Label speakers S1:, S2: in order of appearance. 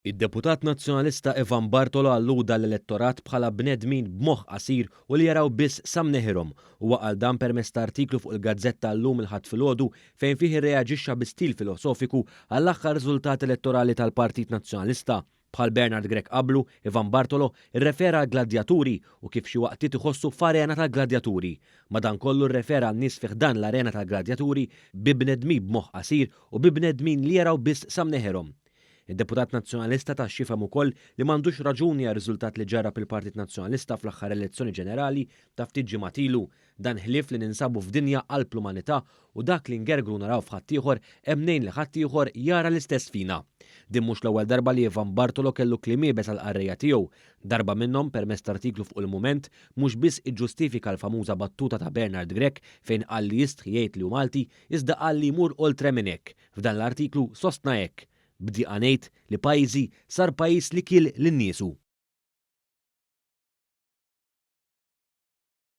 S1: Id-deputat nazzjonalista Ivan Bartolo alluda l-elettorat bħala bnedmin b'moħħ qasir u li jaraw biss samneħirhom u waqal dan permezz ta' artiklu fuq il-Gazzetta llum il-ħadd filgħodu fejn fih irreaġixxa bi stil filosofiku għall-aħħar riżultat elettorali tal-Partit Nazzjonalista. Bħal Bernard Grech qablu, Ivan Bartolo irrefera għal gladjaturi u kif xi waqtiet iħossu f'arena tal-gladjaturi. Madankollu rrefera n-nies fih dan l-arena tal-gladjaturi bi bnedmin b'moħħ qasir u bi bnedmin li jaraw biss samneħirhom. Id-deputat nazzjonalista tax xifhem ukoll li m'għandux raġuni għar riżultat li ġara fil-Partit Nazzjonalista fl-aħħar elezzjoni ġenerali ta' ftit ġimgħat ilu, dan ħlief li ninsabu f'dinja qalb l-umanità u dak li ngergru naraw f'ħadd ieħor hemm ngħin li ħadd ieħor jara l-istess fina. Din mhux l-ewwel darba li Ivan Bartolo kellu kliem iebes għall-qarrejja tiegħu, darba minnhom permezz artiklu fuq il-Mument mhux biss iġġustifika l-famuża battuta ta' Bernard Grech fejn qal li jistħi jgħid li hu Malti, iżda qal li jmur oltre minn hekk. F'dan l-artiklu sostna hekk. Bdieqa ngħid li pajjiżi sar pajjiż li kiel lin-niesu.